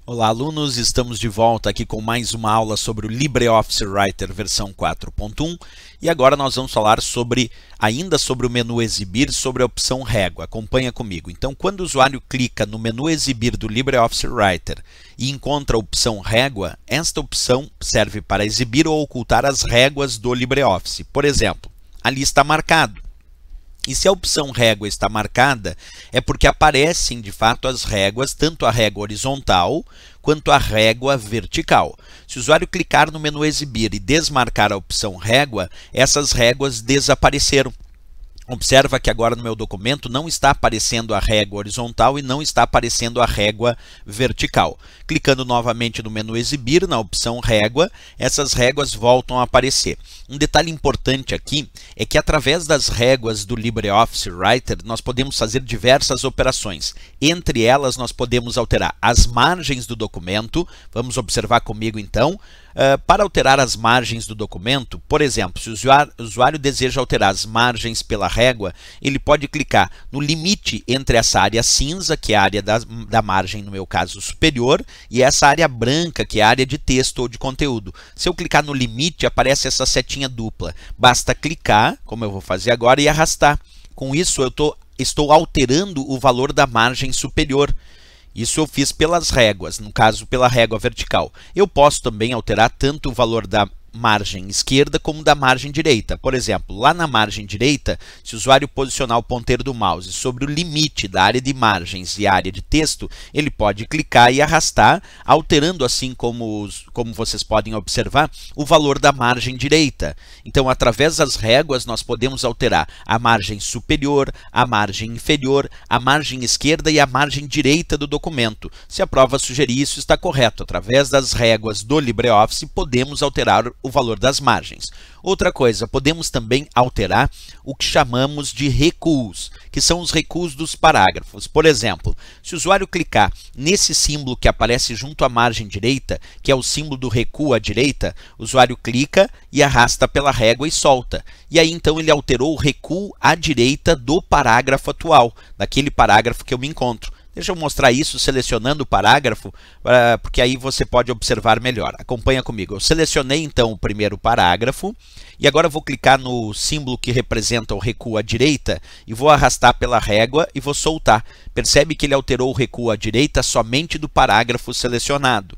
Olá, alunos! Estamos de volta aqui com mais uma aula sobre o LibreOffice Writer versão 4.1 e agora nós vamos falar ainda sobre o menu Exibir, sobre a opção Régua. Acompanha comigo. Então, quando o usuário clica no menu Exibir do LibreOffice Writer e encontra a opção Régua, esta opção serve para exibir ou ocultar as réguas do LibreOffice. Por exemplo, ali está marcado. E se a opção régua está marcada, é porque aparecem de fato as réguas, tanto a régua horizontal quanto a régua vertical. Se o usuário clicar no menu Exibir e desmarcar a opção régua, essas réguas desapareceram. Observa que agora no meu documento não está aparecendo a régua horizontal e não está aparecendo a régua vertical. Clicando novamente no menu Exibir, na opção Régua, essas réguas voltam a aparecer. Um detalhe importante aqui é que através das réguas do LibreOffice Writer nós podemos fazer diversas operações. Entre elas nós podemos alterar as margens do documento. Vamos observar comigo então. Para alterar as margens do documento, por exemplo, se o usuário deseja alterar as margens pela régua, ele pode clicar no limite entre essa área cinza, que é a área da margem, no meu caso, superior, e essa área branca, que é a área de texto ou de conteúdo. Se eu clicar no limite, aparece essa setinha dupla. Basta clicar, como eu vou fazer agora, e arrastar. Com isso, eu estou alterando o valor da margem superior. Isso eu fiz pelas réguas, no caso pela régua vertical. Eu posso também alterar tanto o valor da margem esquerda como da margem direita. Por exemplo, lá na margem direita, se o usuário posicionar o ponteiro do mouse sobre o limite da área de margens e área de texto, ele pode clicar e arrastar, alterando assim como vocês podem observar, o valor da margem direita. Então, através das réguas, nós podemos alterar a margem superior, a margem inferior, a margem esquerda e a margem direita do documento. Se a prova sugerir isso, está correto. Através das réguas do LibreOffice, podemos alterar o valor das margens. Outra coisa, podemos também alterar o que chamamos de recuos, que são os recuos dos parágrafos. Por exemplo, se o usuário clicar nesse símbolo que aparece junto à margem direita, que é o símbolo do recuo à direita, o usuário clica e arrasta pela régua e solta. E aí então ele alterou o recuo à direita do parágrafo atual, daquele parágrafo que eu me encontro. Deixa eu mostrar isso selecionando o parágrafo, porque aí você pode observar melhor. Acompanha comigo. Eu selecionei então o primeiro parágrafo e agora vou clicar no símbolo que representa o recuo à direita e vou arrastar pela régua e vou soltar. Percebe que ele alterou o recuo à direita somente do parágrafo selecionado.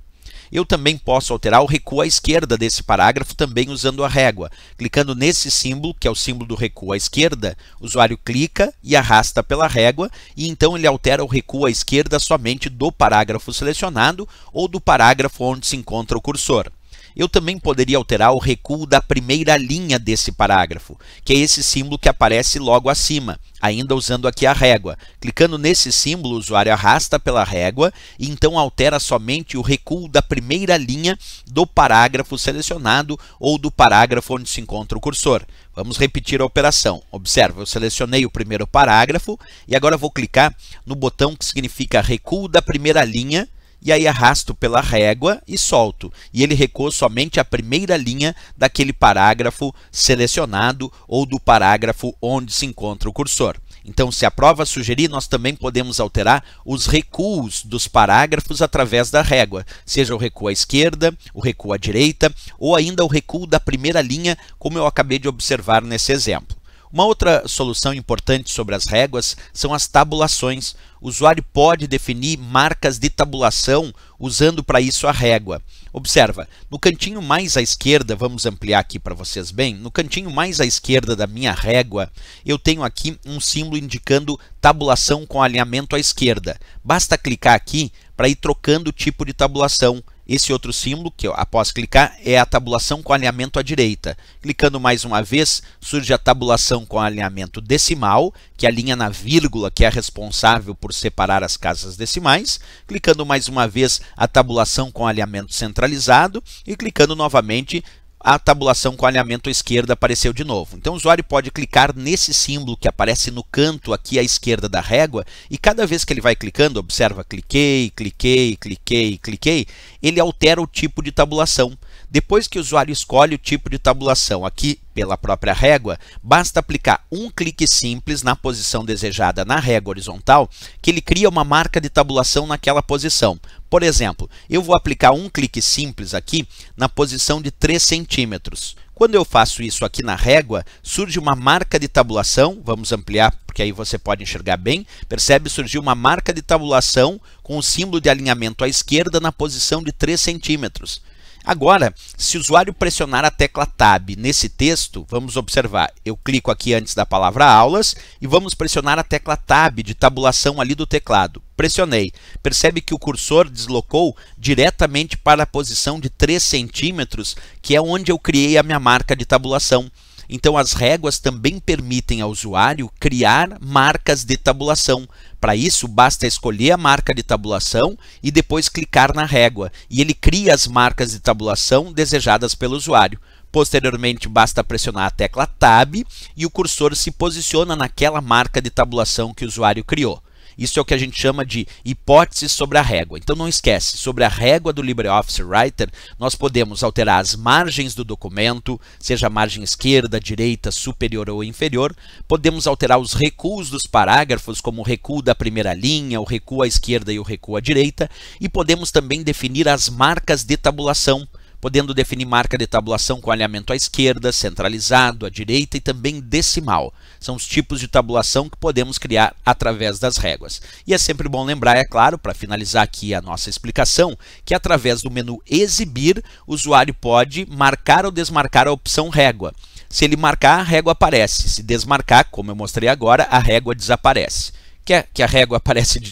Eu também posso alterar o recuo à esquerda desse parágrafo também usando a régua. Clicando nesse símbolo, que é o símbolo do recuo à esquerda, o usuário clica e arrasta pela régua e então ele altera o recuo à esquerda somente do parágrafo selecionado ou do parágrafo onde se encontra o cursor. Eu também poderia alterar o recuo da primeira linha desse parágrafo, que é esse símbolo que aparece logo acima, ainda usando aqui a régua. Clicando nesse símbolo, o usuário arrasta pela régua e então altera somente o recuo da primeira linha do parágrafo selecionado ou do parágrafo onde se encontra o cursor. Vamos repetir a operação. Observa, eu selecionei o primeiro parágrafo e agora vou clicar no botão que significa recuo da primeira linha, e aí arrasto pela régua e solto. E ele recua somente a primeira linha daquele parágrafo selecionado ou do parágrafo onde se encontra o cursor. Então, se a prova sugerir, nós também podemos alterar os recuos dos parágrafos através da régua, seja o recuo à esquerda, o recuo à direita ou ainda o recuo da primeira linha, como eu acabei de observar nesse exemplo. Uma outra solução importante sobre as réguas são as tabulações. O usuário pode definir marcas de tabulação usando para isso a régua. Observa, no cantinho mais à esquerda, vamos ampliar aqui para vocês bem, no cantinho mais à esquerda da minha régua, eu tenho aqui um símbolo indicando tabulação com alinhamento à esquerda. Basta clicar aqui para ir trocando o tipo de tabulação. Esse outro símbolo, que após clicar, é a tabulação com alinhamento à direita. Clicando mais uma vez, surge a tabulação com alinhamento decimal, que alinha na vírgula, que é responsável por separar as casas decimais. Clicando mais uma vez, a tabulação com alinhamento centralizado. E clicando novamente, a tabulação com alinhamento à esquerda apareceu de novo. Então o usuário pode clicar nesse símbolo que aparece no canto aqui à esquerda da régua e cada vez que ele vai clicando, observa, cliquei, cliquei, cliquei, cliquei, ele altera o tipo de tabulação. Depois que o usuário escolhe o tipo de tabulação, aqui pela própria régua, basta aplicar um clique simples na posição desejada na régua horizontal, que ele cria uma marca de tabulação naquela posição. Por exemplo, eu vou aplicar um clique simples aqui na posição de 3 centímetros. Quando eu faço isso aqui na régua, surge uma marca de tabulação, vamos ampliar porque aí você pode enxergar bem, percebe? Surgiu uma marca de tabulação com o símbolo de alinhamento à esquerda na posição de 3 centímetros. Agora, se o usuário pressionar a tecla Tab nesse texto, vamos observar, eu clico aqui antes da palavra aulas e vamos pressionar a tecla Tab de tabulação ali do teclado. Pressionei. Percebe que o cursor deslocou diretamente para a posição de 3 centímetros, que é onde eu criei a minha marca de tabulação. Então, as réguas também permitem ao usuário criar marcas de tabulação. Para isso, basta escolher a marca de tabulação e depois clicar na régua. E ele cria as marcas de tabulação desejadas pelo usuário. Posteriormente, basta pressionar a tecla Tab e o cursor se posiciona naquela marca de tabulação que o usuário criou. Isso é o que a gente chama de hipótese sobre a régua. Então não esquece, sobre a régua do LibreOffice Writer, nós podemos alterar as margens do documento, seja a margem esquerda, direita, superior ou inferior. Podemos alterar os recuos dos parágrafos, como o recuo da primeira linha, o recuo à esquerda e o recuo à direita. E podemos também definir as marcas de tabulação, podendo definir marca de tabulação com alinhamento à esquerda, centralizado, à direita e também decimal. São os tipos de tabulação que podemos criar através das réguas. E é sempre bom lembrar, é claro, para finalizar aqui a nossa explicação, que através do menu Exibir, o usuário pode marcar ou desmarcar a opção régua. Se ele marcar, a régua aparece. Se desmarcar, como eu mostrei agora, a régua desaparece. Quer que a régua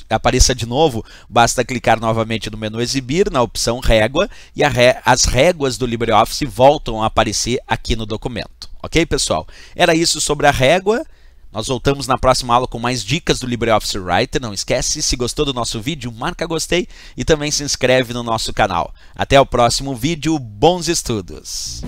apareça de novo? Basta clicar novamente no menu Exibir, na opção Régua, e as réguas do LibreOffice voltam a aparecer aqui no documento. Ok, pessoal? Era isso sobre a régua. Nós voltamos na próxima aula com mais dicas do LibreOffice Writer. Não esquece, se gostou do nosso vídeo, marca gostei e também se inscreve no nosso canal. Até o próximo vídeo. Bons estudos!